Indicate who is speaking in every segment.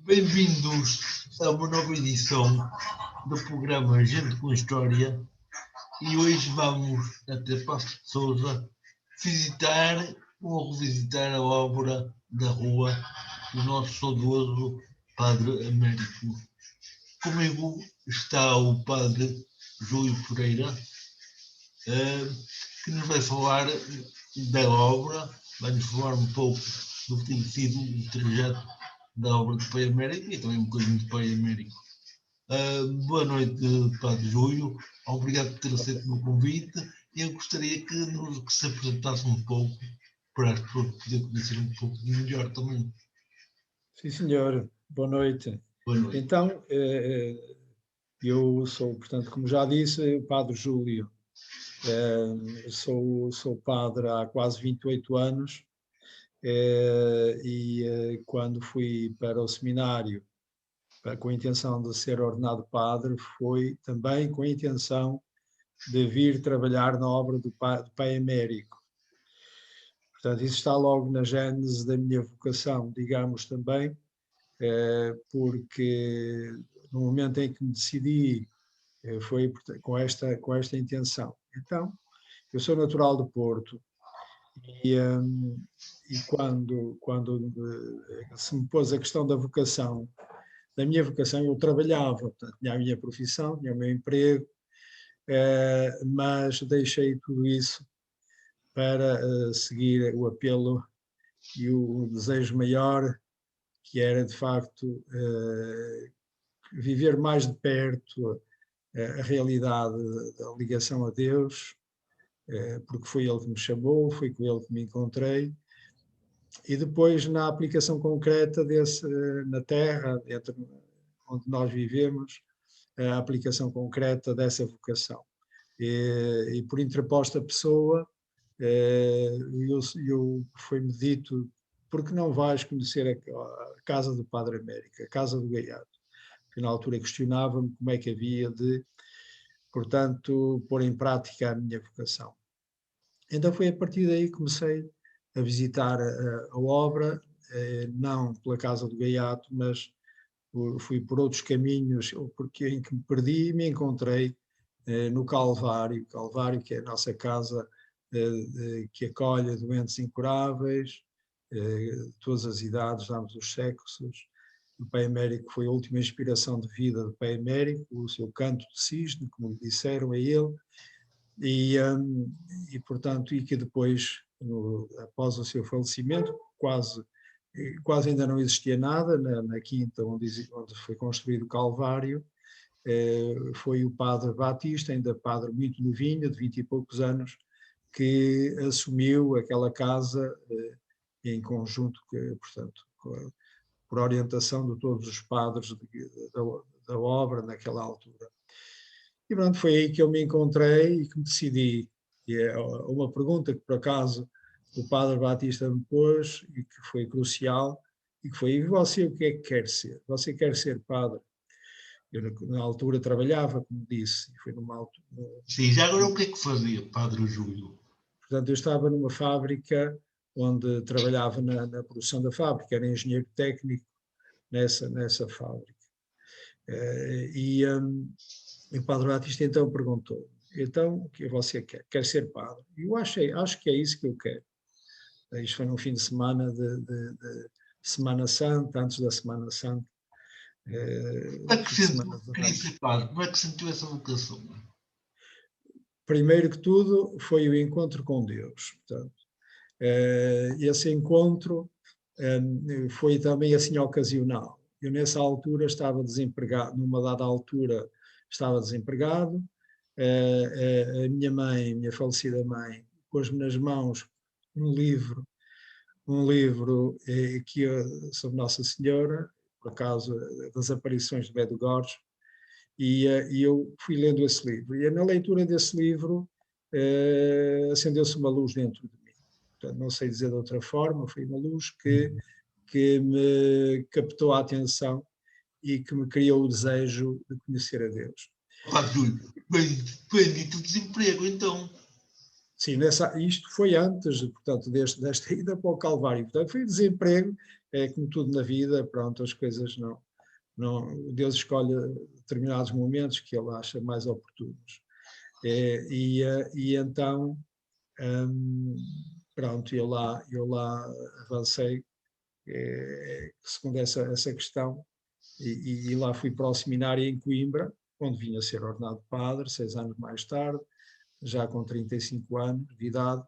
Speaker 1: Bem-vindos a uma nova edição do programa Gente com História e hoje vamos até Paços de Sousa visitar ou revisitar a obra da rua do nosso saudoso Padre Américo. Comigo está o Padre Júlio Pereira, que nos vai falar da obra, vai-nos falar um pouco do que tem sido o trajeto da obra do Pai Américo e também um bocadinho do Pai Américo. Boa noite, Padre Júlio. Obrigado por ter aceito o meu convite. Eu gostaria que se apresentasse um pouco para as pessoas poderem conhecer um pouco melhor também.
Speaker 2: Sim, senhor. Boa noite.
Speaker 1: Boa noite.
Speaker 2: Então, eu sou, portanto, como já disse, o Padre Júlio. Sou padre há quase 28 anos e quando fui para o seminário com a intenção de ser ordenado padre, foi também com a intenção de vir trabalhar na obra do Pai Américo. Portanto, isso está logo na gênese da minha vocação, digamos também, porque no momento em que me decidi foi com esta intenção. Então, eu sou natural do Porto e quando se me pôs a questão da vocação, da minha vocação, eu trabalhava, portanto, tinha a minha profissão, tinha o meu emprego, mas deixei tudo isso para seguir o apelo e o desejo maior, que era, de facto, viver mais de perto a realidade da ligação a Deus, porque foi Ele que me chamou, foi com Ele que me encontrei, e depois na aplicação concreta na Terra, onde nós vivemos, a aplicação concreta dessa vocação. E por interposta pessoa, foi-me dito, porque não vais conhecer a casa do Padre Américo, a casa do Gaiato? Que na altura questionava-me como é que havia de, portanto, pôr em prática a minha vocação. Então foi a partir daí que comecei a visitar a obra, não pela casa do Gaiato, mas fui por outros caminhos, porque em que me perdi e me encontrei no Calvário, que é a nossa casa que acolhe doentes incuráveis, de todas as idades, de ambos os sexos. O Pai Américo foi a última inspiração de vida do Pai Américo, o seu canto de cisne, como lhe disseram a ele, e portanto, e que depois, após o seu falecimento, quase ainda não existia nada, na quinta onde foi construído o Calvário, foi o Padre Batista, ainda padre muito novinho, de 20 e poucos anos, que assumiu aquela casa em conjunto, portanto, por orientação de todos os padres da obra naquela altura. E pronto, foi aí que eu me encontrei e que me decidi. E é uma pergunta que, por acaso, o Padre Batista me pôs e que foi crucial, e que foi: e você o que é que quer ser? Você quer ser padre? Eu, na altura, trabalhava, como disse, e foi numa altura...
Speaker 1: Sim, já agora o que é que fazia, Padre Júlio?
Speaker 2: Portanto, eu estava numa fábrica onde trabalhava na produção da fábrica, era engenheiro técnico nessa fábrica. E o Padre Batista então perguntou: então, o que você quer? Quer ser padre? E eu acho que é isso que eu quero. Isto foi num fim de semana de Semana Santa, antes da Semana Santa.
Speaker 1: Como é que sentiu querer ser padre? Como é que sentiu essa vocação?
Speaker 2: Primeiro que tudo, foi o encontro com Deus. Portanto, esse encontro foi também assim ocasional. Eu, nessa altura, estava desempregado, numa dada altura, estava desempregado. A minha mãe, minha falecida mãe, pôs-me nas mãos um livro sobre Nossa Senhora, por acaso das aparições de Bedo Gorges, e eu fui lendo esse livro. E na leitura desse livro acendeu-se uma luz dentro de mim. Portanto, não sei dizer de outra forma, foi uma luz que me captou a atenção e que me criou o desejo de conhecer a Deus.
Speaker 1: Padre Júlio, bendito desemprego, então.
Speaker 2: Sim, isto foi antes, portanto, desta ida para o Calvário. Portanto, foi desemprego, como tudo na vida, pronto, as coisas Deus escolhe determinados momentos que ele acha mais oportunos. E então, pronto, eu lá avancei, segundo essa questão, e lá fui para o seminário em Coimbra, onde vinha a ser ordenado padre, 6 anos mais tarde, já com 35 anos de idade,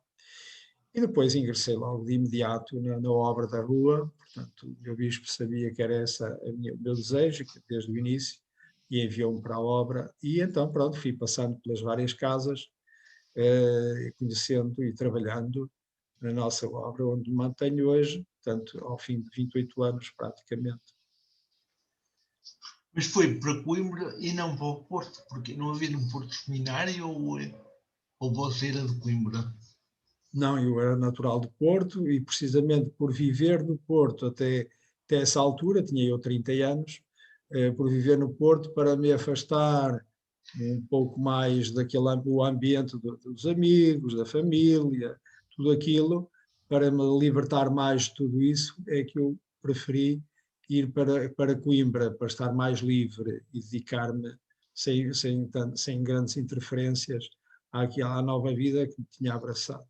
Speaker 2: e depois ingressei logo de imediato na obra da rua. Portanto, o bispo sabia que era esse o meu desejo, desde o início, e enviou-me para a obra, e então, pronto, fui passando pelas várias casas, conhecendo e trabalhando na nossa obra, onde me mantenho hoje, portanto, ao fim de 28 anos, praticamente.
Speaker 1: Mas foi para Coimbra e não para o Porto, porque não havia no Porto seminário ou você era de Coimbra?
Speaker 2: Não, eu era natural do Porto e precisamente por viver no Porto até essa altura, tinha eu 30 anos, por viver no Porto, para me afastar um pouco mais do ambiente dos amigos, da família, tudo aquilo, para me libertar mais de tudo isso, é que eu preferi ir para Coimbra, para estar mais livre e dedicar-me sem grandes interferências à nova vida que me tinha abraçado.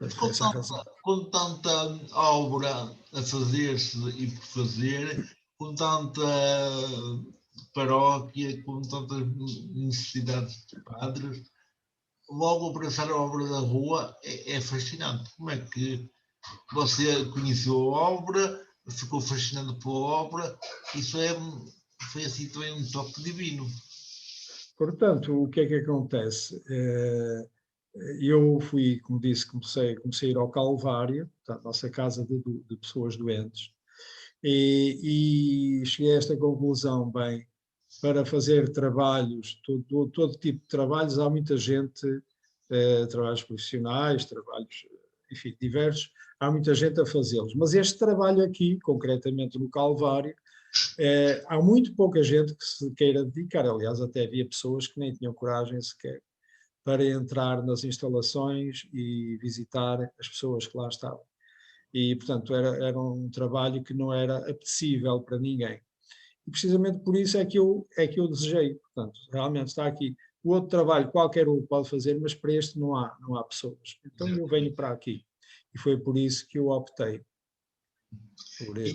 Speaker 1: Mas
Speaker 2: Foi essa a razão.
Speaker 1: com tanta obra a fazer-se e por fazer, com tanta paróquia, com tantas necessidades de padres, logo abraçar a obra da rua é fascinante. Como é que você conheceu a obra, ficou fascinado pela obra? Isso foi assim também um toque divino.
Speaker 2: Portanto, o que é que acontece? Eu fui, como disse, comecei a ir ao Calvário, portanto, nossa casa de pessoas doentes, e cheguei a esta conclusão, bem, para fazer trabalhos, todo tipo de trabalhos, há muita gente, trabalhos profissionais, trabalhos, enfim, diversos, há muita gente a fazê-los. Mas este trabalho aqui, concretamente no Calvário, há muito pouca gente que se queira dedicar. Aliás, até havia pessoas que nem tinham coragem sequer para entrar nas instalações e visitar as pessoas que lá estavam. E, portanto, era um trabalho que não era apetecível para ninguém. E precisamente por isso é que eu desejei. Portanto, realmente está aqui. O outro trabalho qualquer um pode fazer, mas para este não há pessoas. Então eu venho para aqui. E foi por isso que eu optei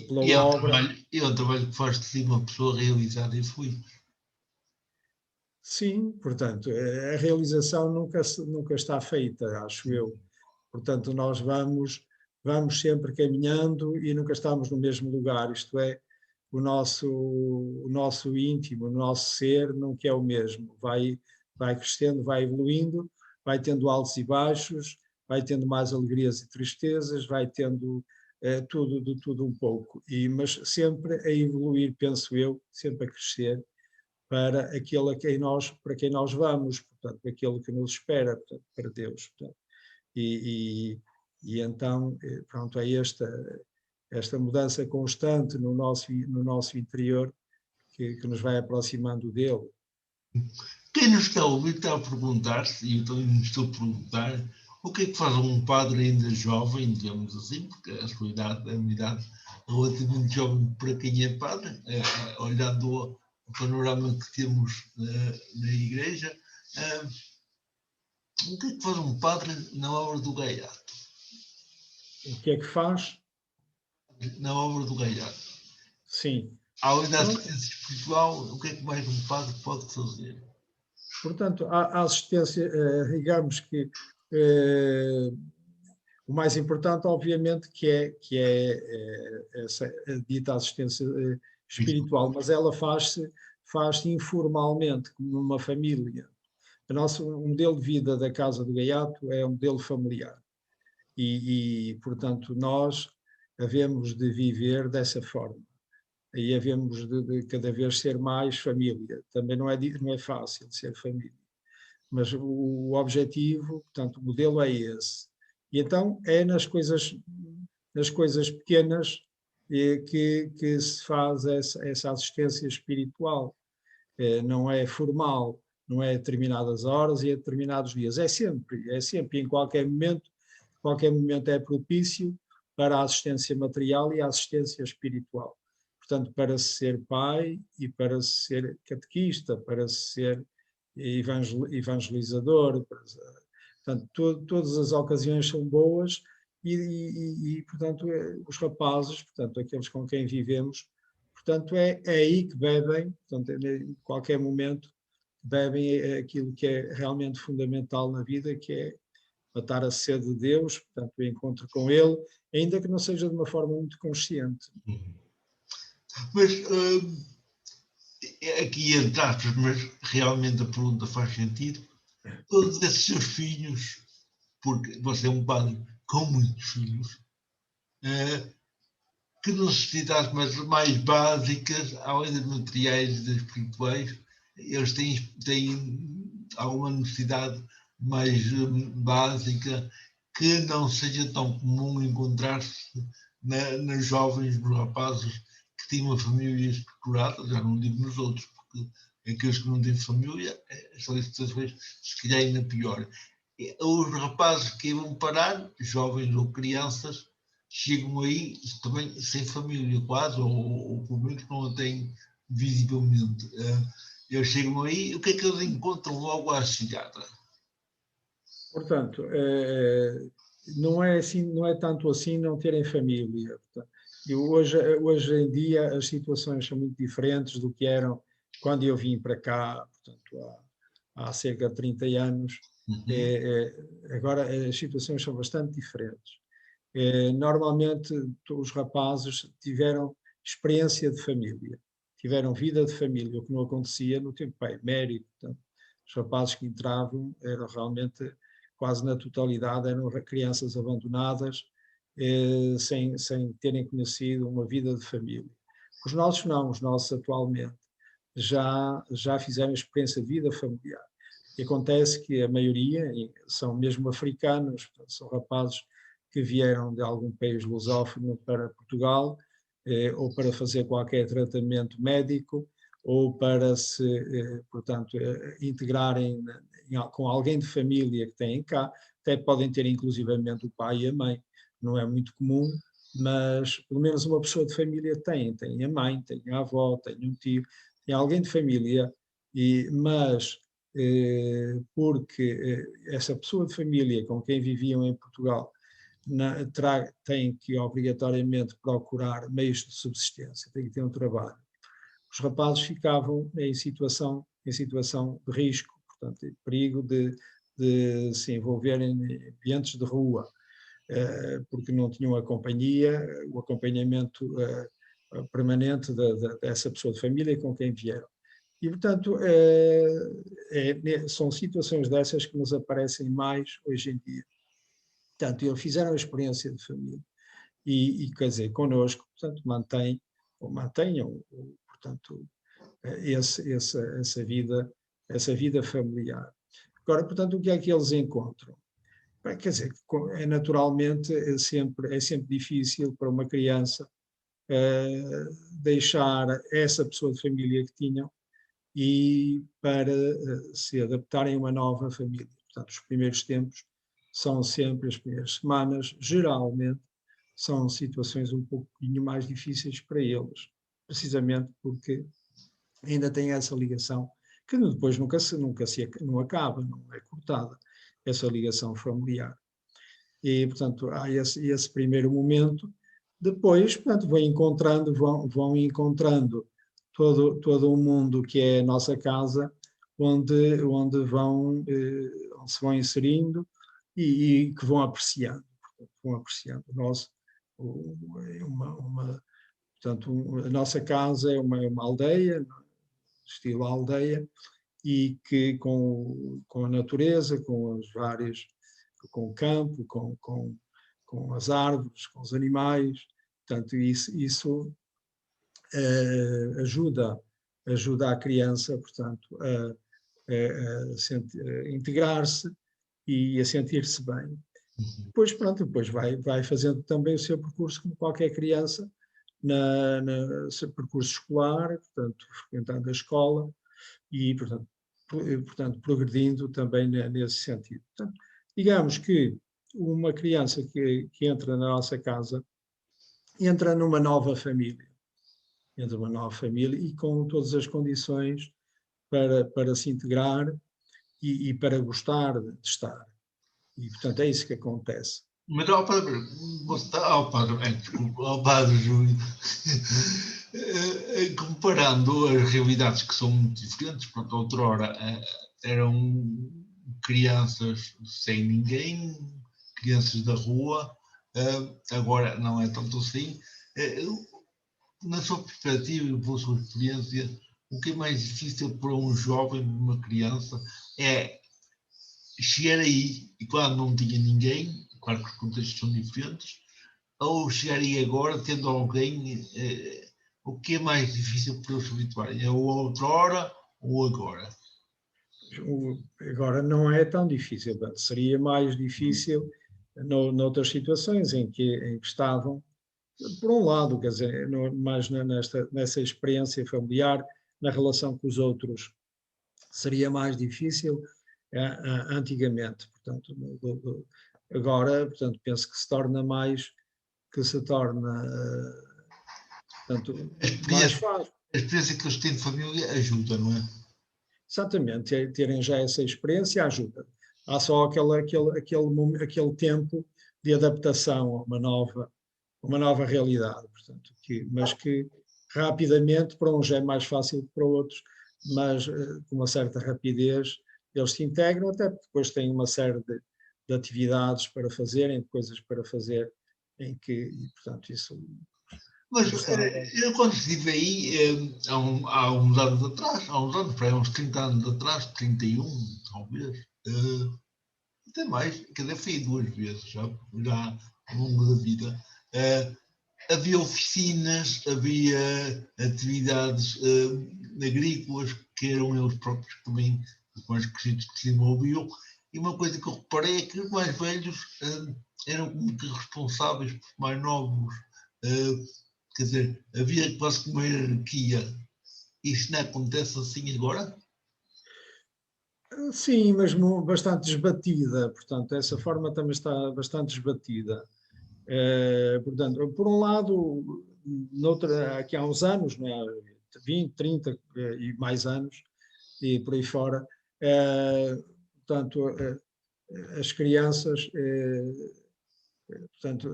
Speaker 2: pela obra.
Speaker 1: É um trabalho que faz de si uma pessoa realizada e feliz.
Speaker 2: Sim, portanto, a realização nunca está feita, acho eu. Portanto, nós vamos sempre caminhando e nunca estamos no mesmo lugar, isto é, o nosso íntimo, o nosso ser nunca é o mesmo, vai crescendo, vai evoluindo, vai tendo altos e baixos, vai tendo mais alegrias e tristezas, vai tendo de tudo um pouco, mas sempre a evoluir, penso eu, sempre a crescer para para quem nós vamos, portanto, para aquele que nos espera, portanto, para Deus. Portanto. E então, pronto, é esta mudança constante no nosso interior que nos vai aproximando dele.
Speaker 1: Quem nos está a ouvir está a perguntar-se, e eu também me estou a perguntar, o que é que faz um padre ainda jovem, digamos assim, porque a sua idade é uma idade relativamente jovem para quem é padre, olhando o panorama que temos na Igreja. O que é que faz um padre na obra do gaiato?
Speaker 2: O que é que faz?
Speaker 1: Na obra do gaiato.
Speaker 2: Sim.
Speaker 1: Além da
Speaker 2: Pronto.
Speaker 1: assistência espiritual, o que é que mais um padre pode fazer?
Speaker 2: Portanto, a assistência, digamos que o mais importante, obviamente, que é essa dita assistência espiritual, mas ela faz-se informalmente, como numa família. O modelo de vida da Casa do Gaiato é um modelo familiar portanto, nós havemos de viver dessa forma e havemos de cada vez ser mais família. Também não é fácil ser família, mas o objetivo, portanto, o modelo é esse. E então é nas coisas pequenas que se faz essa assistência espiritual. Não é formal, não é a determinadas horas e a determinados dias, é sempre, em qualquer momento é propício para a assistência material e a assistência espiritual. Portanto, para ser pai e para ser catequista, para ser evangelizador, portanto, todas as ocasiões são boas e, portanto, os rapazes, portanto, aqueles com quem vivemos, portanto, é aí que bebem, portanto, em qualquer momento, bebem aquilo que é realmente fundamental na vida, que é matar a sede de Deus, portanto, o encontro com Ele, ainda que não seja de uma forma muito consciente.
Speaker 1: Mas aqui entre aspas, mas realmente a pergunta faz sentido. Todos esses seus filhos, porque você é um padre com muitos filhos, que necessidades mais básicas, além das materiais e das espirituais, eles têm alguma necessidade mais básica que não seja tão comum encontrar-se nos jovens, nos rapazes que têm uma família estruturada, já não digo nos outros, porque aqueles que não têm família, são situações se calhar ainda pior. Os rapazes que vão parar, jovens ou crianças, chegam aí também sem família quase, ou pelo menos não a têm visivelmente. Eles chegam aí, o que é que eles encontram logo à chegada?
Speaker 2: Portanto, não é assim, não é tanto assim não terem família. Portanto, e hoje em dia as situações são muito diferentes do que eram quando eu vim para cá, portanto, há cerca de 30 anos. Agora as situações são bastante diferentes. Normalmente os rapazes tiveram experiência de família, tiveram vida de família, o que não acontecia no tempo emérico. Portanto, os rapazes que entravam eram realmente, quase na totalidade, eram crianças abandonadas, sem terem conhecido uma vida de família. Os nossos não, os nossos atualmente já fizeram experiência de vida familiar. E acontece que a maioria são mesmo africanos, portanto, são rapazes que vieram de algum país lusófono para Portugal, ou para fazer qualquer tratamento médico, ou para se, portanto, integrarem com alguém de família que têm cá, até podem ter inclusivamente o pai e a mãe, não é muito comum, mas pelo menos uma pessoa de família tem a mãe, tem a avó, tem um tio, tem alguém de família, mas porque essa pessoa de família com quem viviam em Portugal tem que obrigatoriamente procurar meios de subsistência, tem que ter um trabalho. Os rapazes ficavam em situação de risco, portanto, de perigo de se envolverem em ambientes de rua, porque não tinham a companhia, o acompanhamento permanente dessa pessoa de família com quem vieram. E, portanto, são situações dessas que nos aparecem mais hoje em dia. Portanto, eles fizeram a experiência de família e quer dizer, connosco, portanto, mantenham, portanto, essa vida familiar. Agora, portanto, o que é que eles encontram? Bem, quer dizer, naturalmente é sempre difícil para uma criança deixar essa pessoa de família que tinham e para se adaptarem a uma nova família. Portanto, os primeiros tempos são sempre, as primeiras semanas, geralmente, são situações um pouquinho mais difíceis para eles, precisamente porque ainda têm essa ligação que depois não acaba, não é cortada, essa ligação familiar. E, portanto, há esse primeiro momento. Depois, portanto, vão encontrando todo o mundo que é a nossa casa, onde se vão inserindo e que vão apreciando. Portanto, a nossa casa é uma aldeia, estilo aldeia, e que com a natureza, com o campo, com as árvores, com os animais, portanto, isso ajuda a criança, portanto, a integrar-se e a sentir-se bem. Depois vai fazendo também o seu percurso como qualquer criança, no seu percurso escolar, portanto, frequentando a escola e, portanto, portanto, progredindo também nesse sentido. Portanto, digamos que uma criança que entra na nossa casa entra numa nova família. Entra numa nova família e com todas as condições para se integrar e para gostar de estar. E, portanto, é isso que acontece.
Speaker 1: Mas, ó padre, desculpa, ó padre Júlio, comparando as realidades que são muito diferentes, pronto, outrora eram crianças sem ninguém, crianças da rua, agora não é tanto assim. Na sua perspectiva e pela sua experiência, o que é mais difícil para um jovem, uma criança, é chegar aí e quando não tinha ninguém, claro que os contextos são diferentes, ou chegar aí agora tendo alguém, o que é mais difícil para eles se habituarem? É o outrora ou agora?
Speaker 2: Agora não é tão difícil, seria mais difícil noutras situações em que estavam, por um lado, quer dizer, mais nessa experiência familiar, na relação com os outros, seria mais difícil antigamente. Portanto, agora, portanto, penso que se torna mais, que se torna, portanto, mais fácil.
Speaker 1: A experiência que eles têm de família ajuda, não é?
Speaker 2: Exatamente, terem já essa experiência ajuda. Há só aquele tempo de adaptação a uma nova realidade, portanto, mas que rapidamente, para uns é mais fácil que para outros, mas com uma certa rapidez eles se integram, até porque depois têm uma série de atividades para fazerem, de coisas para fazer, em que, e, portanto, isso...
Speaker 1: Mas eu quando estive aí, há uns anos atrás, para aí uns 30 anos atrás, 31, talvez, até mais, quer dizer, fui 2 vezes, já ao longo da vida. Havia oficinas, havia atividades agrícolas que eram eles próprios que também, os mais crescidos, que se envolviam. E uma coisa que eu reparei é que os mais velhos eram como que responsáveis pelos mais novos. Quer dizer, havia quase que uma hierarquia. Isto não acontece assim agora?
Speaker 2: Sim, mas bastante esbatida, portanto, essa forma também está bastante esbatida. Portanto, por um lado, aqui há uns anos, não é? 20, 30 e mais anos, e por aí fora, portanto, as crianças, portanto,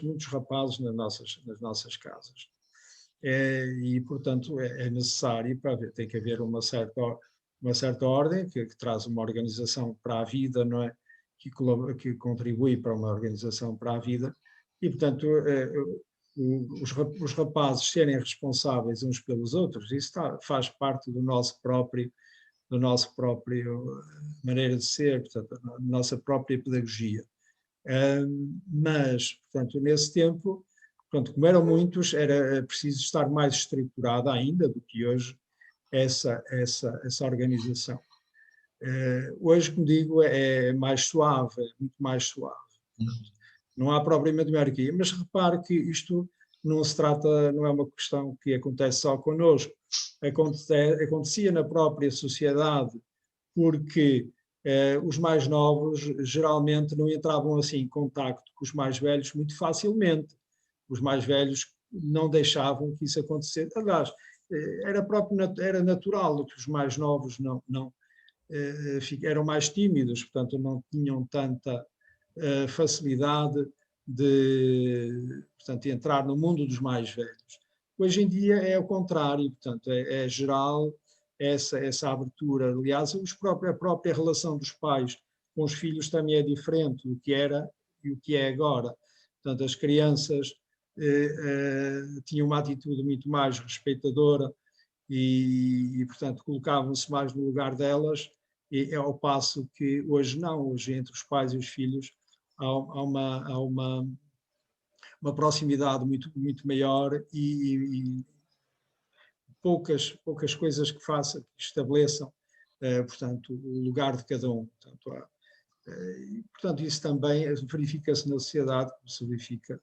Speaker 2: muitos rapazes nas nossas casas. E, portanto, é necessário, tem que haver uma certa ordem que traz uma organização para a vida, não é? Que contribui para uma organização para a vida, e, portanto, os rapazes serem responsáveis uns pelos outros, isso faz parte do nosso próprio maneira de ser, portanto, a nossa própria pedagogia. Mas, portanto, nesse tempo, portanto, como eram muitos, era preciso estar mais estruturada ainda do que hoje essa organização. Hoje, como digo, é mais suave, é muito mais suave. Portanto, não há propriamente uma hierarquia, mas repare que isto não se trata, não é uma questão que acontece só connosco, acontecia na própria sociedade, porque os mais novos geralmente não entravam assim em contacto com os mais velhos muito facilmente. Os mais velhos não deixavam que isso acontecesse. Aliás, era natural que os mais novos eram mais tímidos, portanto não tinham tanta facilidade de, portanto, entrar no mundo dos mais velhos. Hoje em dia é o contrário, portanto, é geral essa abertura. Aliás, a própria relação dos pais com os filhos também é diferente do que era e o que é agora. Portanto, as crianças tinham uma atitude muito mais respeitadora e portanto, colocavam-se mais no lugar delas, e ao passo que hoje não, hoje entre os pais e os filhos há uma proximidade muito, muito maior e poucas coisas que estabeleçam, portanto, o lugar de cada um. Portanto, isso também verifica-se na sociedade, como se verifica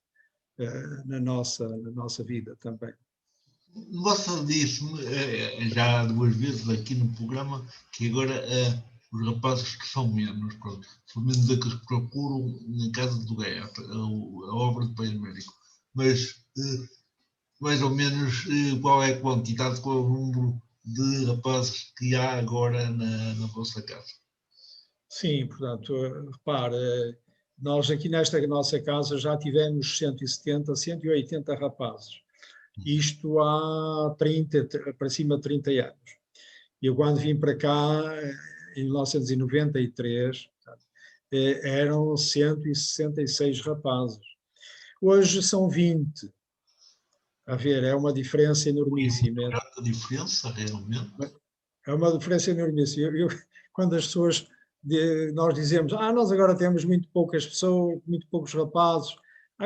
Speaker 2: na nossa vida também.
Speaker 1: Você disse-me já 2 vezes aqui no programa que agora os rapazes que são menos, pronto, são menos aqueles que procuram na casa do gaiato, a obra de pai Américo. Mas mais ou menos qual é a quantidade, qual é o número de rapazes que há agora na vossa casa?
Speaker 2: Sim, portanto, repare, nós aqui nesta nossa casa já tivemos 170, 180 rapazes. Isto há 30, para cima de 30 anos. Eu quando vim para cá, em 1993, eram 166 rapazes. Hoje são 20. A ver, é uma diferença enormíssima.
Speaker 1: A diferença, realmente?
Speaker 2: É uma diferença enormíssima. Quando as pessoas, nós dizemos, nós agora temos muito poucas pessoas, muito poucos rapazes.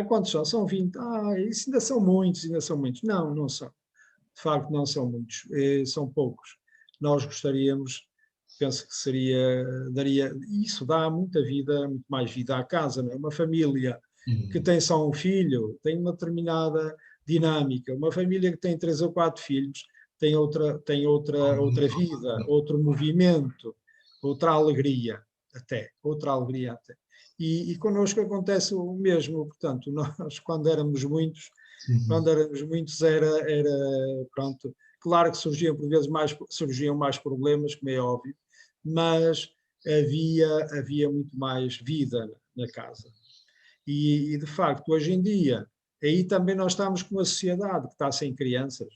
Speaker 2: Quantos são? São 20. Isso ainda são muitos, ainda são muitos. Não, não são. De facto, não são muitos, são poucos. Nós gostaríamos, penso que daria, isso dá muita vida, muito mais vida à casa, não é? Uma família que tem só um filho tem uma determinada dinâmica. Uma família que tem 3 ou 4 filhos outra vida, outro movimento, outra alegria até. E connosco acontece o mesmo, portanto, nós quando éramos muitos era pronto, claro que surgiam mais problemas, como é óbvio, mas havia muito mais vida na casa. E de facto, hoje em dia, aí também nós estamos com uma sociedade que está sem crianças.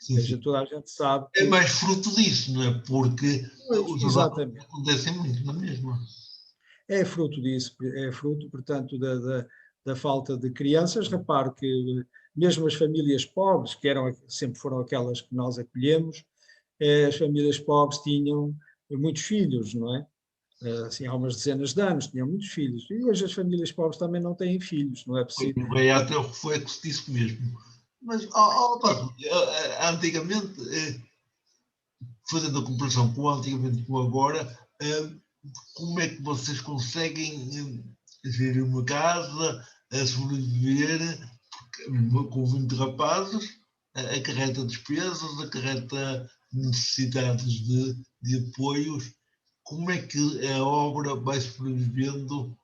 Speaker 1: Sim, sim.
Speaker 2: Toda a gente sabe
Speaker 1: É mais fruto disso, não é? Porque os
Speaker 2: exatamente.
Speaker 1: acontecem muito na mesma.
Speaker 2: É fruto disso, é fruto, portanto, da falta de crianças. Repare que mesmo as famílias pobres, que sempre foram aquelas que nós acolhemos, as famílias pobres tinham muitos filhos, não é? Assim, há umas dezenas de anos tinham muitos filhos. E hoje as famílias pobres também não têm filhos, não é possível.
Speaker 1: O gaiato é o reflexo disso mesmo. Mas, antigamente, fazendo a comparação com antigamente com agora, como é que vocês conseguem gerir uma casa, a sobreviver, com 20 rapazes, acarreta despesas, acarreta necessidades de apoios. Como é que a obra vai sobrevivendo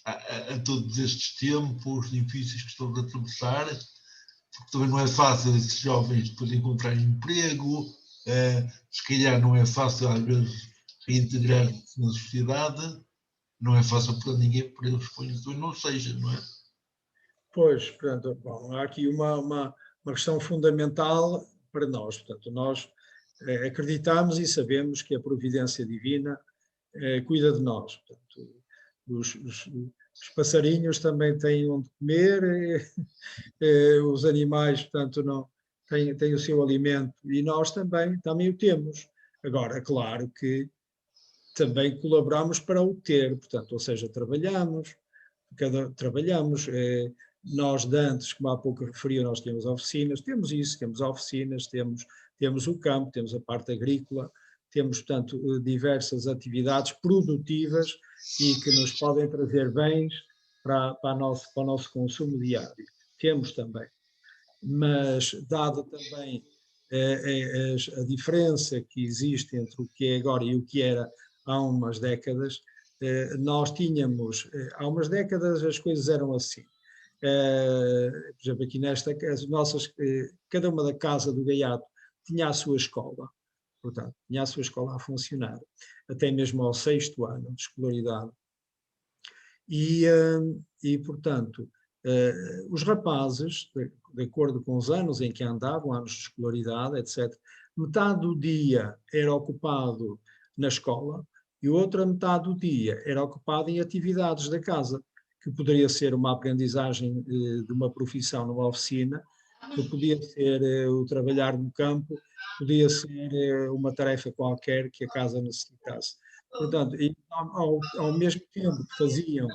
Speaker 1: a todos estes tempos difíceis que estamos a atravessar? Porque também não é fácil esses jovens depois encontrarem emprego, se calhar não é fácil às vezes reintegrar-se na sociedade, não é fácil para ninguém, para eles que não seja, não é?
Speaker 2: Pois, portanto, bom, há aqui uma questão fundamental para nós. Portanto, nós acreditamos e sabemos que a providência divina cuida de nós. Portanto, os passarinhos também têm onde comer, os animais, portanto, não, têm o seu alimento e nós também o temos. Agora, claro que também colaboramos para o ter, portanto, ou seja, trabalhamos. Nós de antes, como há pouco referiu, nós temos oficinas, temos isso, temos oficinas, temos o campo, temos a parte agrícola, temos, portanto, diversas atividades produtivas e que nos podem trazer bens para o nosso consumo diário. Temos também. Mas, dada também a diferença que existe entre o que é agora e o que era há umas décadas, nós tínhamos, há umas décadas as coisas eram assim. Por exemplo, aqui as nossas, cada uma da casa do gaiato tinha a sua escola, portanto, tinha a sua escola a funcionar, até mesmo ao 6º ano de escolaridade. Portanto, os rapazes, de acordo com os anos em que andavam, anos de escolaridade, etc., metade do dia era ocupado na escola e outra metade do dia era ocupado em atividades da casa, que poderia ser uma aprendizagem de uma profissão numa oficina, que podia ser o trabalhar no campo, podia ser uma tarefa qualquer que a casa necessitasse. Portanto, ao mesmo tempo que faziam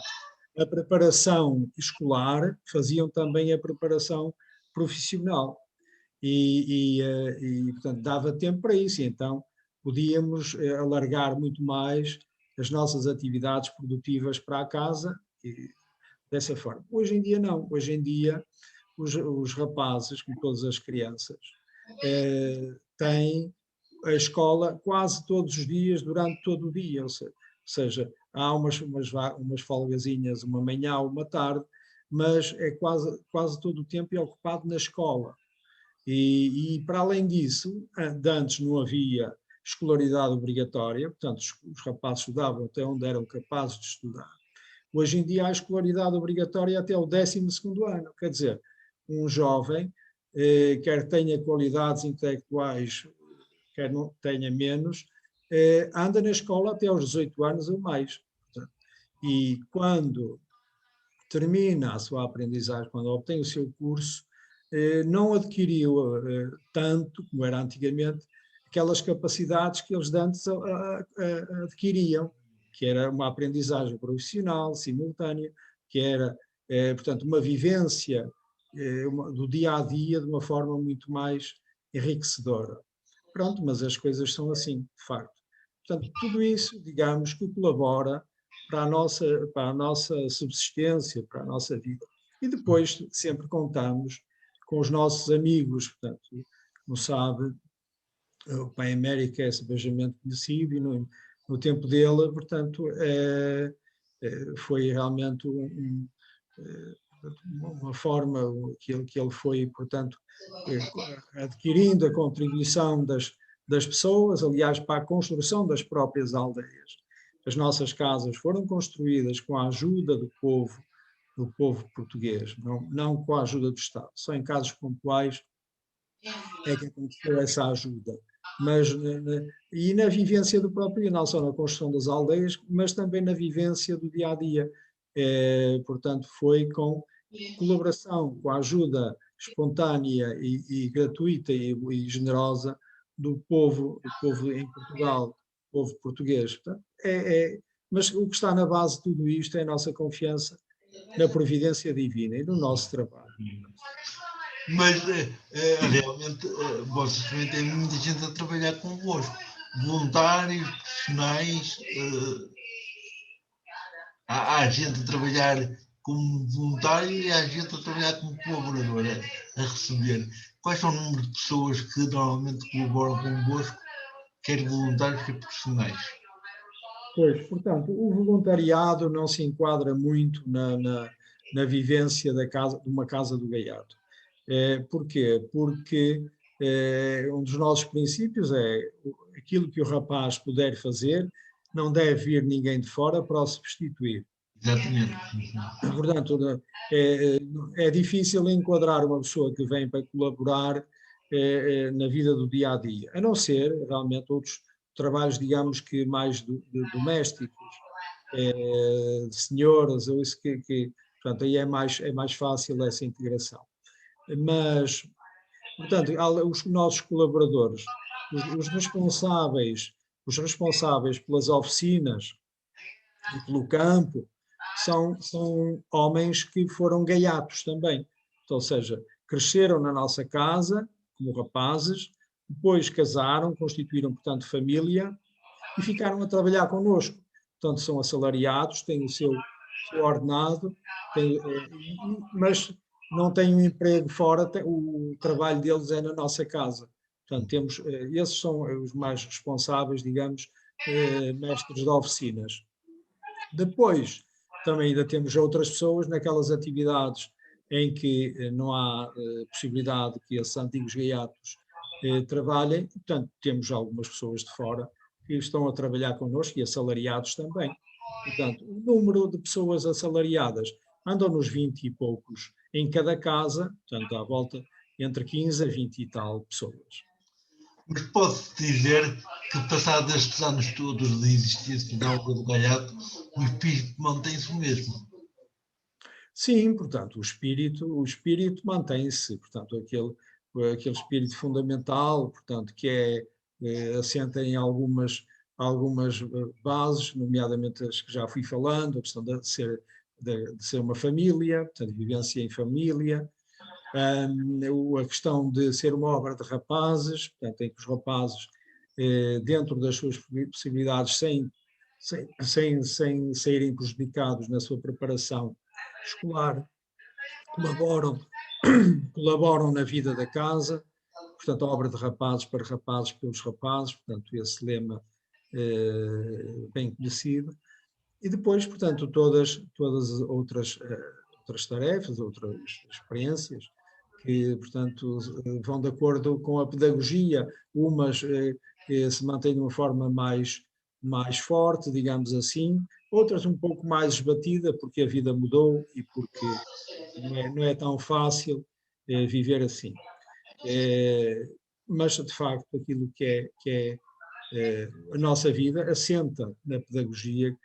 Speaker 2: a preparação escolar, faziam também a preparação profissional. Portanto, dava tempo para isso. E então, podíamos alargar muito mais as nossas atividades produtivas para a casa dessa forma. Hoje em dia, não. Hoje em dia, os rapazes, como todas as crianças, têm a escola quase todos os dias, durante todo o dia, ou seja, há umas folgazinhas, uma manhã, uma tarde, mas é quase todo o tempo é ocupado na escola. E para além disso, de antes não havia escolaridade obrigatória, portanto, os rapazes estudavam até onde eram capazes de estudar. Hoje em dia há escolaridade obrigatória até o 12º ano, quer dizer, um jovem, quer tenha qualidades intelectuais, quer não tenha menos, anda na escola até aos 18 anos ou mais. Portanto, e quando termina a sua aprendizagem, quando obtém o seu curso, não adquiriu tanto, como era antigamente, aquelas capacidades que eles antes adquiriam, que era uma aprendizagem profissional, simultânea, que era, portanto, uma vivência do dia a dia de uma forma muito mais enriquecedora. Pronto, mas as coisas são assim, de facto. Portanto, tudo isso, digamos, que colabora para a nossa subsistência, para a nossa vida. E depois sempre contamos com os nossos amigos, portanto, como sabe, o Pai Américo é simplesmente conhecido e no tempo dele, portanto, foi realmente uma forma que ele foi, portanto, adquirindo a contribuição das pessoas, aliás, para a construção das próprias aldeias. As nossas casas foram construídas com a ajuda do povo português, não com a ajuda do Estado. Só em casos pontuais é que aconteceu essa ajuda. Mas, e na vivência do próprio, não só na construção das aldeias, mas também na vivência do dia a dia. Portanto, foi com colaboração, com a ajuda espontânea e gratuita e generosa do povo em Portugal, povo português. Portanto, mas o que está na base de tudo isto é a nossa confiança na providência divina e no nosso trabalho.
Speaker 1: Mas realmente vocês também têm muita gente a trabalhar convosco, voluntários, profissionais, há gente a trabalhar como voluntário e há gente a trabalhar como colaborador, a receber. Quais são o número de pessoas que normalmente colaboram convosco, quer voluntários, quer profissionais?
Speaker 2: Pois, portanto, o voluntariado não se enquadra muito na vivência de uma casa do gaiato. Porquê? Porque um dos nossos princípios é aquilo que o rapaz puder fazer, não deve vir ninguém de fora para o substituir.
Speaker 1: Exatamente.
Speaker 2: Portanto, é difícil enquadrar uma pessoa que vem para colaborar na vida do dia a dia, a não ser realmente outros trabalhos, digamos que mais domésticos, de senhoras, ou isso portanto, aí é mais fácil essa integração. Mas, portanto, os nossos colaboradores, os responsáveis pelas oficinas e pelo campo, são homens que foram gaiatos também. Então, ou seja, cresceram na nossa casa como rapazes, depois casaram, constituíram, portanto, família e ficaram a trabalhar connosco. Portanto, são assalariados, têm o seu ordenado, mas não têm um emprego fora, o trabalho deles é na nossa casa. Portanto, esses são os mais responsáveis, digamos, mestres de oficinas. Depois, também ainda temos outras pessoas naquelas atividades em que não há possibilidade que esses antigos gaiatos trabalhem. Portanto, temos algumas pessoas de fora que estão a trabalhar connosco e assalariados também. Portanto, o número de pessoas assalariadas andam nos 20 e poucos em cada casa, portanto, à volta entre 15 a 20 e tal pessoas.
Speaker 1: Mas posso dizer que, passados estes anos todos de existência da obra do gaiato, o espírito mantém-se o mesmo.
Speaker 2: Sim, portanto, o espírito mantém-se, portanto, aquele espírito fundamental, portanto, que assenta em algumas bases, nomeadamente as que já fui falando, a questão de ser uma família, portanto, vivência em família, a questão de ser uma obra de rapazes, portanto, em que os rapazes, dentro das suas possibilidades, sem saírem prejudicados na sua preparação escolar, colaboram colaboram na vida da casa, portanto, a obra de rapazes para rapazes pelos rapazes, portanto, esse lema bem conhecido. E depois, portanto, todas as outras tarefas, outras experiências, que, portanto, vão de acordo com a pedagogia, umas se mantêm de uma forma mais forte, digamos assim, outras um pouco mais esbatida, porque a vida mudou e porque não é tão fácil viver assim. Mas, de facto, aquilo que é a nossa vida assenta na pedagogia que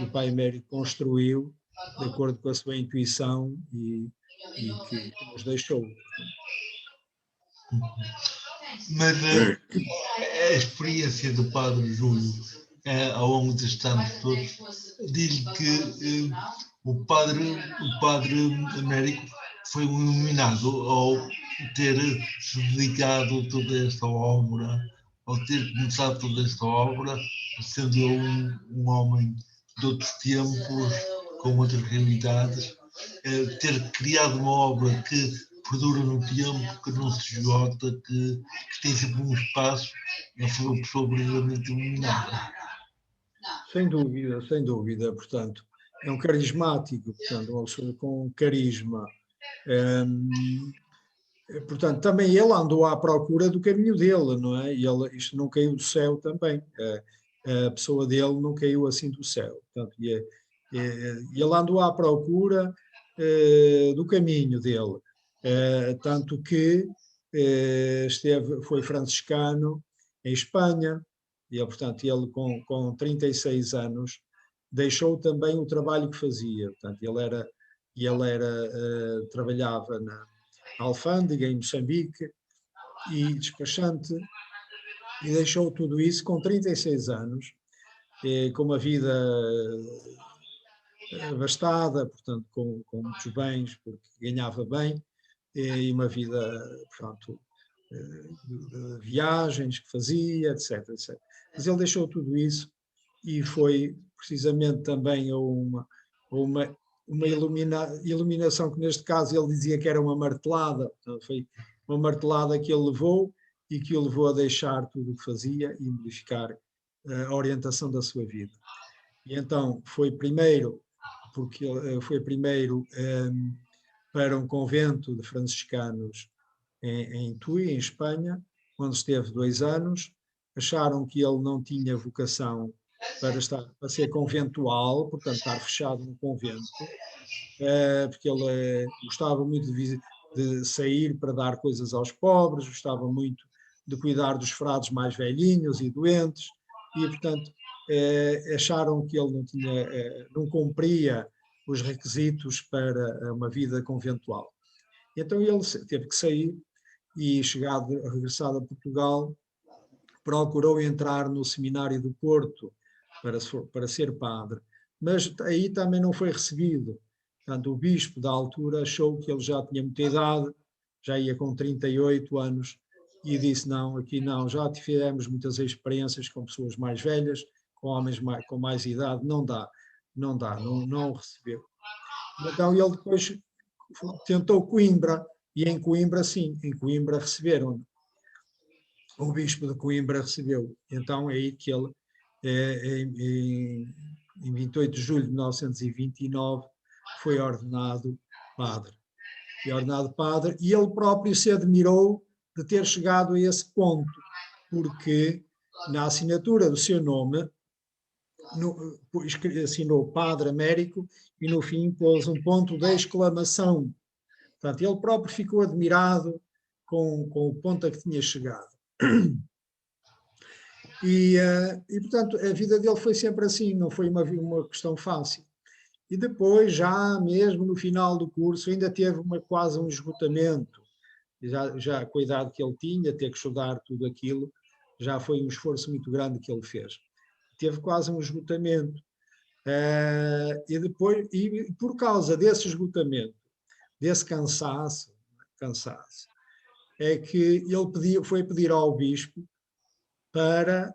Speaker 2: o Pai Américo construiu de acordo com a sua intuição e que nos deixou.
Speaker 1: Mas a experiência do Padre Júlio, ao longo destes anos todos, diz que o padre Américo foi um iluminado ao ter se dedicado a toda esta obra, ao ter começado toda esta obra, sendo um homem de outros tempos, com outras realidades, ter criado uma obra que perdura no tempo, que não se esgota, que tem sempre um espaço, foi uma pessoa verdadeiramente iluminada.
Speaker 2: Sem dúvida, portanto, é um carismático, portanto, uma pessoa com carisma. Portanto, também ele andou à procura do caminho dele, não é? E isto não caiu do céu também. A pessoa dele não caiu assim do céu. Portanto, ele andou à procura do caminho dele. Tanto que foi franciscano em Espanha, e, portanto, ele com 36 anos deixou também o trabalho que fazia. Portanto, trabalhava na alfândega em Moçambique e despachante, e deixou tudo isso com 36 anos, com uma vida abastada, portanto, com muitos bens, porque ganhava bem, e uma vida, portanto, de viagens que fazia, etc, etc. Mas ele deixou tudo isso e foi precisamente também a uma iluminação que, neste caso, ele dizia que era uma martelada. Portanto, foi uma martelada que ele levou e que o levou a deixar tudo o que fazia e modificar a orientação da sua vida. E então foi primeiro para um convento de franciscanos em Tui, em Espanha, onde esteve 2 anos. Acharam que ele não tinha vocação para ser conventual, portanto, estar fechado no convento, porque ele gostava muito de sair para dar coisas aos pobres, gostava muito de cuidar dos frades mais velhinhos e doentes, e, portanto, acharam que ele não cumpria os requisitos para uma vida conventual. Então ele teve que sair e, regressado a Portugal, procurou entrar no seminário do Porto para ser padre, mas aí também não foi recebido. Portanto, o bispo da altura achou que ele já tinha muita idade, já ia com 38 anos, e disse: não, aqui não, já tivemos muitas experiências com pessoas mais velhas, com homens com mais idade, não recebeu. Então ele depois tentou Coimbra, e em Coimbra, sim, em Coimbra receberam. O bispo de Coimbra recebeu. Então é aí que ele, em 28 de julho de 1929, foi ordenado padre. E ele próprio se admirou de ter chegado a esse ponto, porque na assinatura do seu nome assinou Padre Américo e no fim pôs um ponto de exclamação. Portanto, ele próprio ficou admirado com o ponto a que tinha chegado. E, portanto, a vida dele foi sempre assim, não foi uma questão fácil. E depois, já mesmo no final do curso, ainda teve quase um esgotamento. Já com a idade que ele tinha, ter que estudar tudo aquilo, já foi um esforço muito grande que ele fez. Teve quase um esgotamento. E depois, e por causa desse esgotamento, desse cansaço, é que ele foi pedir ao bispo para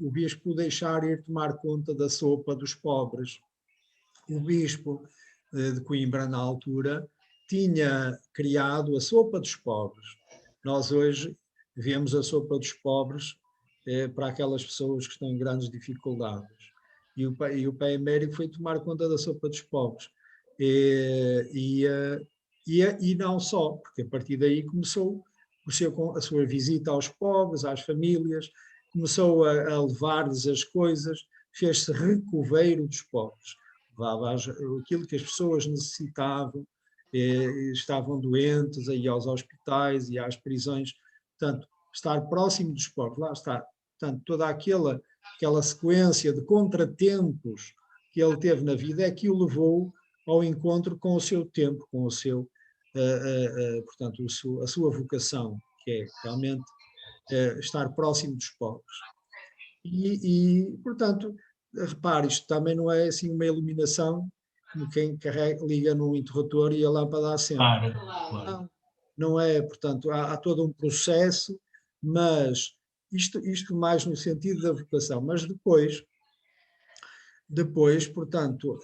Speaker 2: o bispo deixar ir tomar conta da sopa dos pobres. O bispo de Coimbra, na altura, tinha criado a sopa dos pobres. Nós hoje vemos a sopa dos pobres para aquelas pessoas que estão em grandes dificuldades. E o pai emérito foi tomar conta da sopa dos pobres. E não só, porque a partir daí começou a sua visita aos pobres, às famílias, começou a levar-lhes as coisas, fez-se recoveiro dos pobres, levava aquilo que as pessoas necessitavam, estavam doentes, aí aos hospitais e às prisões, portanto, estar próximo dos pobres, lá está, portanto, toda aquela sequência de contratempos que ele teve na vida é que o levou ao encontro com o seu tempo, com o seu, portanto, a sua vocação, que é realmente estar próximo dos pobres. Portanto, repare, isto também não é assim uma iluminação como quem liga num interruptor e a lâmpada acende.
Speaker 1: Claro.
Speaker 2: Não é, portanto, há todo um processo, mas isto mais no sentido da vocação. Mas depois, portanto,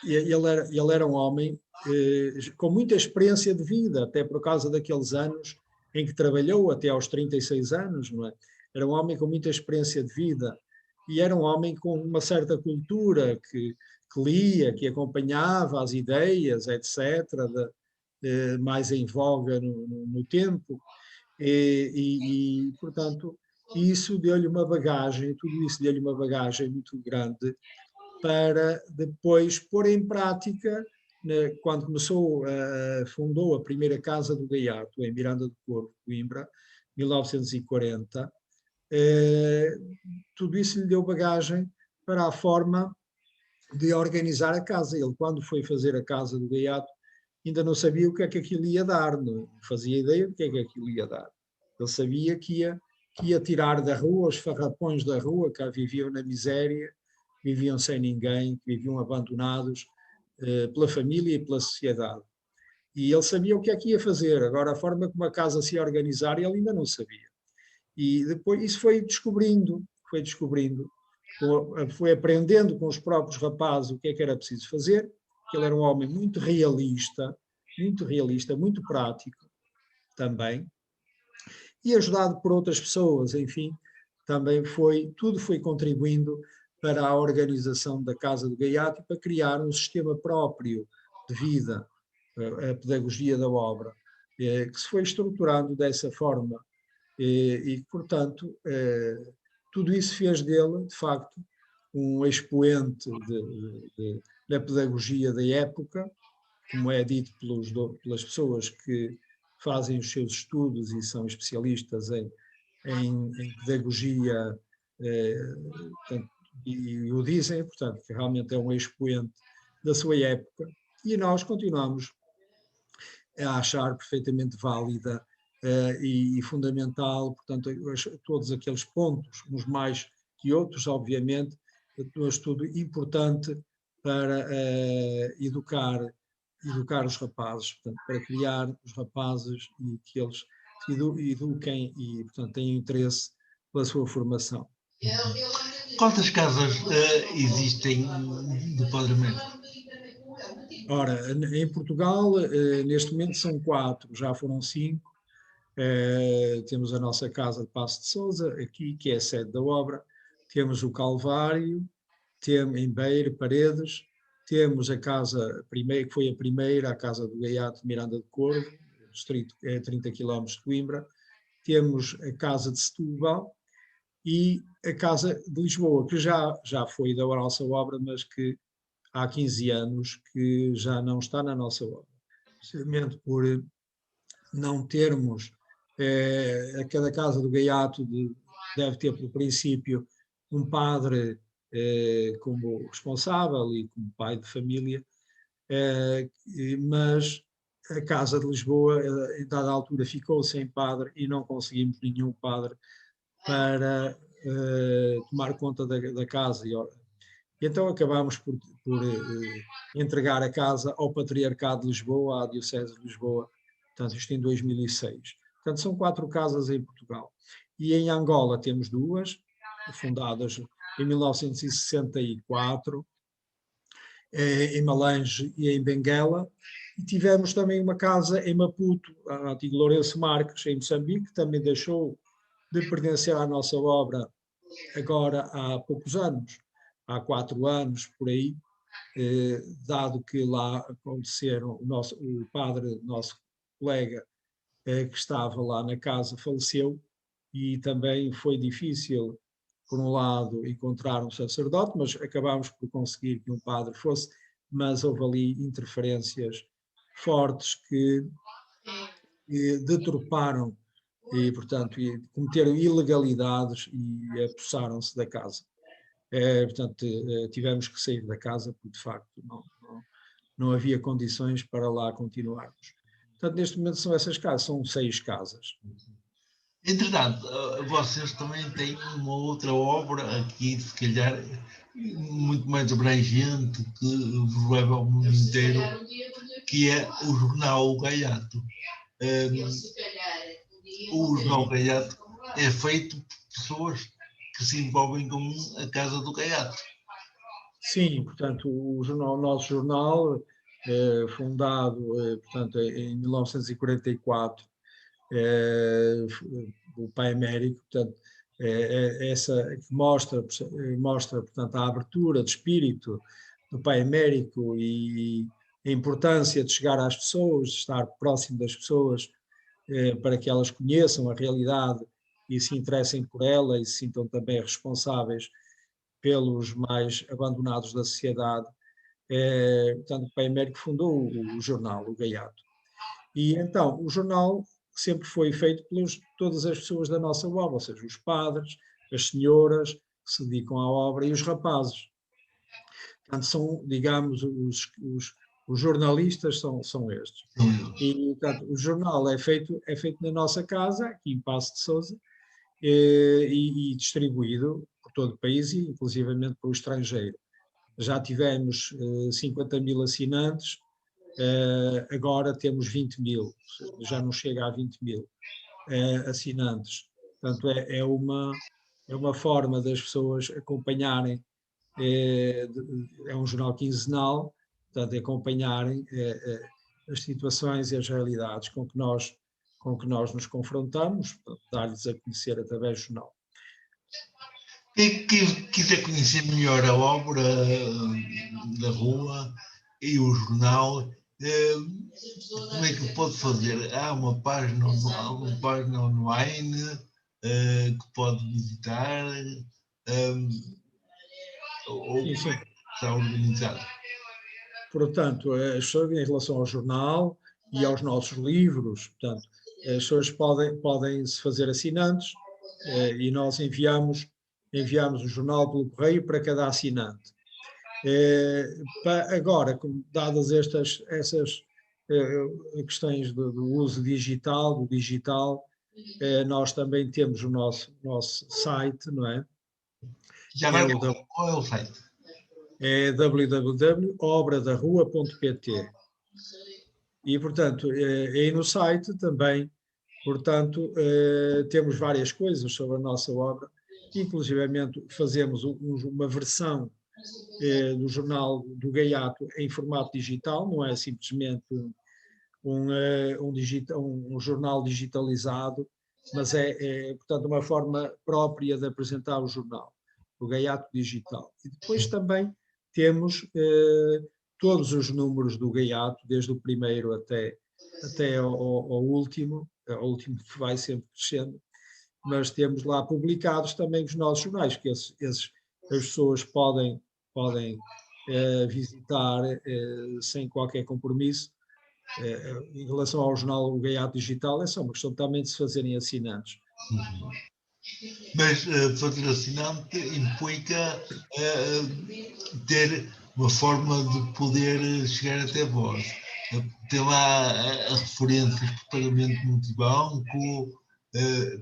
Speaker 2: ele era um homem com muita experiência de vida, até por causa daqueles anos em que trabalhou, até aos 36 anos, não é? Era um homem com muita experiência de vida e era um homem com uma certa cultura que lia, que acompanhava as ideias, etc., mais em voga no tempo. Portanto, isso deu-lhe uma bagagem, tudo isso deu-lhe uma bagagem muito grande para depois pôr em prática, quando fundou a primeira Casa do Gaiato, em Miranda do Corvo, Coimbra, 1940, tudo isso lhe deu bagagem para a forma de organizar a casa. Ele, quando foi fazer a Casa do Gaiato, ainda não sabia o que é que aquilo ia dar, não fazia ideia do que é que aquilo ia dar. Ele sabia que ia tirar da rua os farrapões da rua, que viviam na miséria, viviam sem ninguém, viviam abandonados pela família e pela sociedade. E ele sabia o que é que ia fazer. Agora, a forma como a casa se ia organizar, ele ainda não sabia. E depois isso foi descobrindo, foi aprendendo com os próprios rapazes o que é que era preciso fazer, que ele era um homem muito realista, muito prático também, e ajudado por outras pessoas, enfim, também tudo foi contribuindo para a organização da Casa do Gaiato e para criar um sistema próprio de vida, a pedagogia da obra, que se foi estruturando dessa forma e portanto, tudo isso fez dele, de facto, um expoente da pedagogia da época, como é dito pelas pessoas que fazem os seus estudos e são especialistas em pedagogia, portanto, e o dizem, portanto, que realmente é um expoente da sua época, e nós continuamos a achar perfeitamente válida e fundamental, portanto, todos aqueles pontos, uns mais que outros, obviamente, mas tudo importante para educar os rapazes, portanto, para criar os rapazes e que eles eduquem e, portanto, tenham interesse pela sua formação.
Speaker 1: Quantas casas existem do Padre Emérito?
Speaker 2: Ora, em Portugal, neste momento são 4, já foram 5. Temos a nossa Casa de Paço de Sousa, aqui, que é a sede da obra. Temos o Calvário, temos em Beira, Paredes. Temos a casa primeira, que foi a primeira, a Casa do Gaiato de Miranda do Corvo, distrito é 30 km de Coimbra. Temos a Casa de Setúbal e a Casa de Lisboa, que já foi da nossa obra, mas que há 15 anos que já não está na nossa obra. Precisamente por não termos, cada Casa do Gaiato deve ter, por princípio, um padre como responsável e como pai de família, mas a Casa de Lisboa, em dada altura, ficou sem padre e não conseguimos nenhum padre para tomar conta da casa. E então acabámos por entregar a casa ao Patriarcado de Lisboa, à Diocese de Lisboa, portanto, isto em 2006. Portanto, são 4 casas em Portugal. E em Angola temos 2, fundadas em 1964, em Malange e em Benguela, E tivemos também uma casa em Maputo, a antigo Lourenço Marques, em Moçambique, que também deixou de pertencer à nossa obra agora há poucos anos, há 4 anos, por aí, dado que lá aconteceram, o padre, nosso colega, que estava lá na casa, faleceu, e também foi difícil, por um lado, encontrar um sacerdote, mas acabámos por conseguir que um padre fosse, mas houve ali interferências fortes que deturparam e, portanto, cometeram ilegalidades e apossaram-se da casa. Portanto, tivemos que sair da casa porque, de facto, não havia condições para lá continuarmos. Portanto, neste momento são essas casas, são 6 casas.
Speaker 1: Entretanto, vocês também têm uma outra obra aqui, se calhar, muito mais abrangente, que vos leva ao mundo inteiro, que é o jornal O Gaiato. O jornal Gaiato é feito por pessoas que se envolvem com a Casa do Gaiato.
Speaker 2: Sim, portanto, o nosso jornal, fundado, portanto, em 1944, o Pai Américo, portanto, essa que mostra, portanto, a abertura de espírito do Pai Américo e a importância de chegar às pessoas, de estar próximo das pessoas, para que elas conheçam a realidade e se interessem por ela e se sintam também responsáveis pelos mais abandonados da sociedade. Portanto, o Pai Américo fundou o jornal, o Gaiato. E então, o jornal sempre foi feito por todas as pessoas da nossa obra, ou seja, os padres, as senhoras que se dedicam à obra e os rapazes. Portanto, são, digamos, os jornalistas são estes. E, portanto, o jornal é feito na nossa casa, aqui em Paço de Sousa, e distribuído por todo o país e inclusivamente para o estrangeiro. Já tivemos 50 mil assinantes, agora temos 20 mil, já não chega a 20 mil assinantes. Portanto, é uma forma das pessoas acompanharem, é um jornal quinzenal, portanto, acompanharem as situações e as realidades com que nós nos confrontamos, dar-lhes a conhecer através do jornal.
Speaker 1: Quem quiser conhecer melhor a obra da rua e o jornal, como é que pode fazer? Há uma página online que pode visitar, ou
Speaker 2: Sim,
Speaker 1: como é
Speaker 2: sim.
Speaker 1: que está organizado?
Speaker 2: Portanto, as pessoas, em relação ao jornal e aos nossos livros, portanto, as pessoas podem se fazer assinantes, e nós enviamos o jornal pelo correio para cada assinante. Agora, dadas essas questões do uso digital, nós também temos o nosso site, não é?
Speaker 1: Já
Speaker 2: É
Speaker 1: agora, qual é o site?
Speaker 2: É www.obradarrua.pt. E, portanto, aí no site também, portanto, temos várias coisas sobre a nossa obra, inclusivamente fazemos uma versão do jornal do Gaiato em formato digital, não é simplesmente um jornal digitalizado, mas portanto, uma forma própria de apresentar o jornal, o Gaiato digital. E depois também temos todos os números do Gaiato, desde o primeiro até ao último que vai sempre crescendo, mas temos lá publicados também os nossos jornais, que as pessoas podem visitar sem qualquer compromisso. Em relação ao jornal O Gaiato Digital, é só uma questão também de se fazerem assinantes.
Speaker 1: Mas fazer assinante implica ter uma forma de poder chegar até vós. Tem lá referências por pagamento multibanco,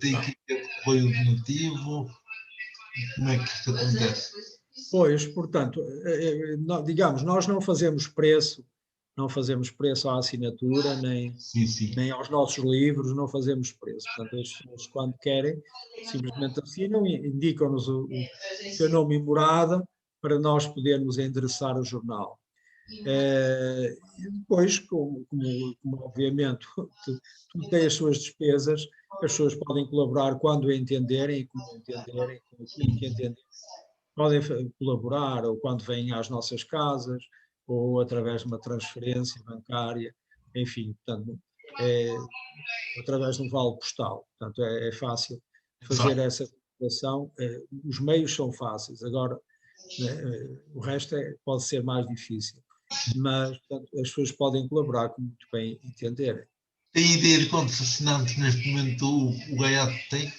Speaker 1: tem que ter correio donativo. Como é que isto acontece?
Speaker 2: Pois, portanto, digamos, nós não fazemos preço à assinatura, nem aos nossos livros, não fazemos preço. Portanto, as pessoas, quando querem, simplesmente assinam e indicam-nos o seu nome e morada para nós podermos endereçar o jornal. E depois, como obviamente tudo tem as suas despesas, as pessoas podem colaborar quando entenderem e como entenderem, com aquilo que entenderem. Podem colaborar ou quando vêm às nossas casas ou através de uma transferência bancária, enfim, portanto, através de um vale postal. Portanto, é fácil fazer essa cooperação. Os meios são fáceis, agora o resto pode ser mais difícil. Mas, portanto, as pessoas podem colaborar como muito bem entenderem.
Speaker 1: Tem ideia de quantos assinantes neste momento o Gaiato tem?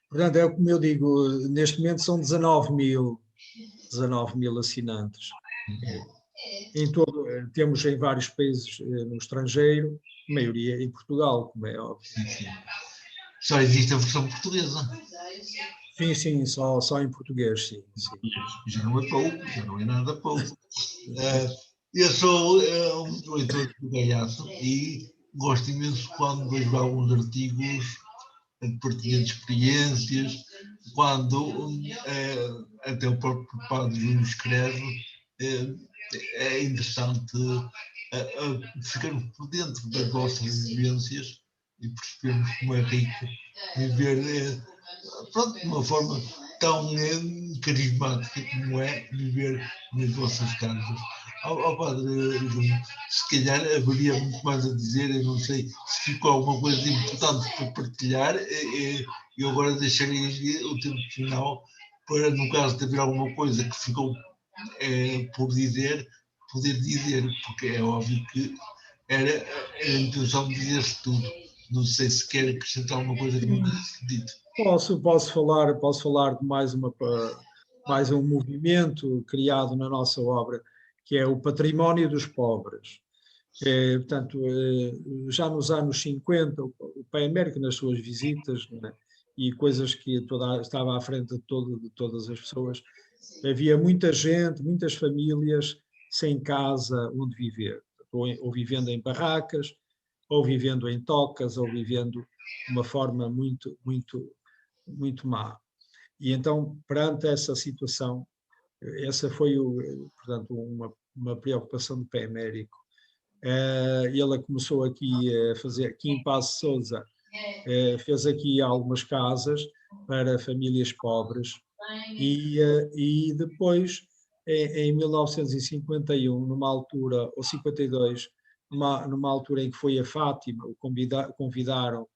Speaker 2: Portanto, é como eu digo, neste momento são 19 mil assinantes. Temos em vários países no estrangeiro, a maioria em Portugal, como é óbvio.
Speaker 1: Sim. Só existe a versão portuguesa.
Speaker 2: Sim, só em português, sim.
Speaker 1: Já não é pouco, já não é nada pouco. Eu sou um leitor do Gaiato e gosto imenso quando vejo alguns artigos partilhando experiências, quando até o próprio Padre Júnior escreve, é interessante ficarmos por dentro das vossas vivências e percebermos como é rico viver de uma forma tão carismática como é viver nas vossas casas. Ao Padre Júnior, se calhar haveria muito mais a dizer, eu não sei se ficou alguma coisa importante para partilhar, eu agora deixarei o tempo final para, no caso de haver alguma coisa que ficou por dizer, poder dizer, porque é óbvio que era a intenção de dizer-se tudo. Não sei se quer acrescentar alguma coisa que não tenha sido dito.
Speaker 2: Posso falar de mais um movimento criado na nossa obra, que é o Património dos Pobres. Portanto, já nos anos 50, o Pai Américo, nas suas visitas, né, e coisas que estava à frente de todas as pessoas, havia muita gente, muitas famílias sem casa onde viver, ou vivendo em barracas, ou vivendo em tocas, ou vivendo de uma forma muito má. E então, perante essa situação, essa foi, portanto, uma preocupação do Pé Américo. Ele começou aqui a fazer, aqui em Paços de Sousa, fez aqui algumas casas para famílias pobres e depois, em 1951, numa altura, ou 52, numa altura em que foi a Fátima, o convidaram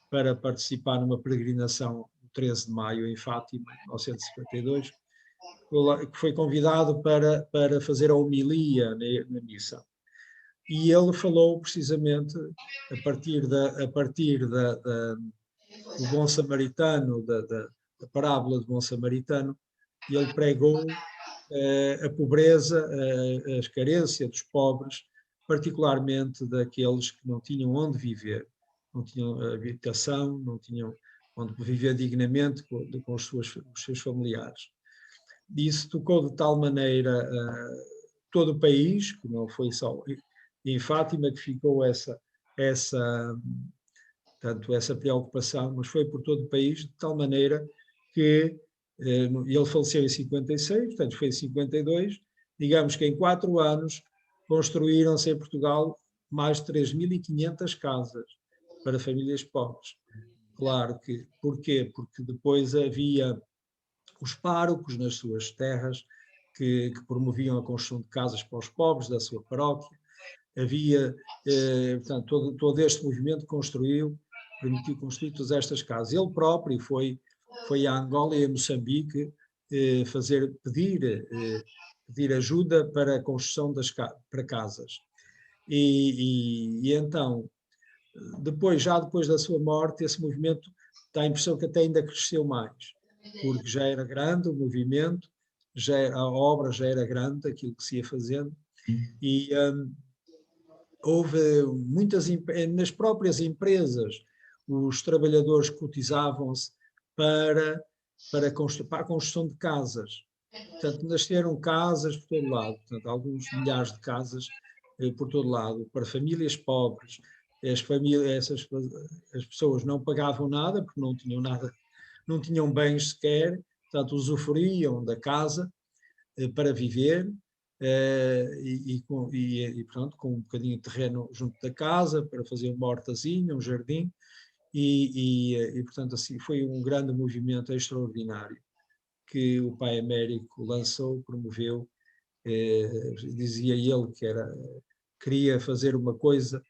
Speaker 2: para participar numa peregrinação 13 de maio em Fátima, 1952, que foi convidado para fazer a homilia na missa. E ele falou precisamente a partir do bom samaritano, da parábola do bom samaritano, e ele pregou a pobreza, as carências dos pobres, particularmente daqueles que não tinham onde viver, não tinham habitação, não tinham onde viver dignamente com os seus familiares. Isso tocou de tal maneira todo o país, que não foi só em Fátima que ficou essa preocupação, mas foi por todo o país, de tal maneira que ele faleceu em 56, portanto foi em 52, digamos que em 4 anos construíram-se em Portugal mais de 3.500 casas para famílias pobres. Claro que, porquê? Porque depois havia os párocos nas suas terras que promoviam a construção de casas para os pobres da sua paróquia. Havia, portanto, todo este movimento permitiu construir todas estas casas. Ele próprio foi a Angola e a Moçambique pedir ajuda para a construção para casas. E então, já depois da sua morte, esse movimento dá a impressão que até ainda cresceu mais, porque já era grande o movimento, a obra já era grande, aquilo que se ia fazendo, e houve nas próprias empresas, os trabalhadores cotizavam-se para a construção de casas. Portanto, nasceram casas por todo lado, portanto, alguns milhares de casas por todo lado, para famílias pobres. As pessoas não pagavam nada, porque não tinham nada, não tinham bens sequer, portanto, usufruíam da casa para viver, pronto, com um bocadinho de terreno junto da casa para fazer uma hortazinha, um jardim, portanto assim foi um grande movimento extraordinário que o pai Américo lançou, promoveu. Dizia ele que queria fazer uma coisa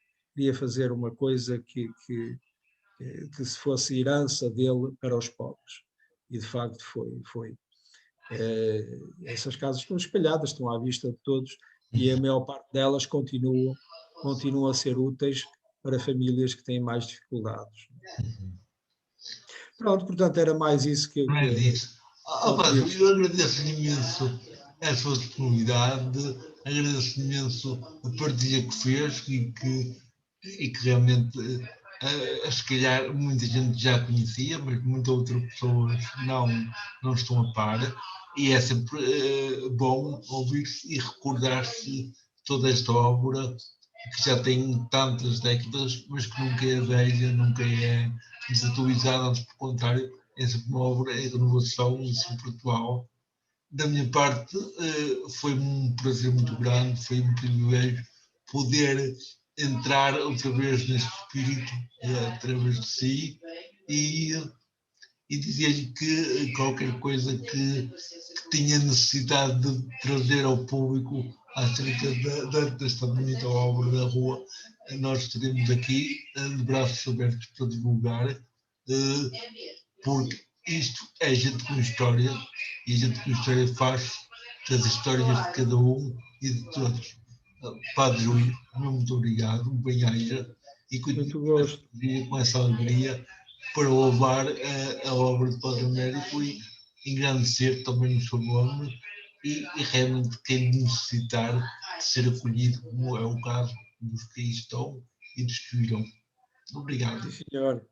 Speaker 2: que se fosse herança dele para os pobres. E de facto foi. Essas casas estão espalhadas, estão à vista de todos, e a maior parte delas continuam a ser úteis para famílias que têm mais dificuldades. Pronto, portanto, era mais isso que
Speaker 1: Não é disso.
Speaker 2: queria.
Speaker 1: Eu agradeço imenso a sua disponibilidade, agradeço imenso a partilha que fez e que realmente, se calhar, muita gente já conhecia, mas muitas outras pessoas não estão a par. E é sempre bom ouvir-se e recordar-se de toda esta obra que já tem tantas décadas, mas que nunca é velha, nunca é desatualizada, antes pelo contrário, é sempre uma obra em renovação e sempre atual. Da minha parte, foi um prazer muito grande, foi um privilégio poder entrar outra vez nesse espírito através de si e, e dizer-lhe que qualquer coisa que tinha necessidade de trazer ao público acerca desta bonita obra da rua, nós estaremos aqui de braços abertos para divulgar, porque isto é gente com história e a gente com história faz das histórias de cada um e de todos. Padre Júlio, muito obrigado, um bem-aja e
Speaker 2: Muito
Speaker 1: continuo
Speaker 2: gosto.
Speaker 1: com essa alegria para louvar a obra do Padre Américo e engrandecer também o seu nome e realmente quem necessitar de ser acolhido, como é o caso dos que aí estão e dos que virão. Obrigado.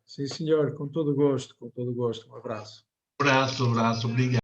Speaker 2: Sim, senhor, com todo gosto, com todo gosto. Um abraço.
Speaker 1: Abraço, obrigado.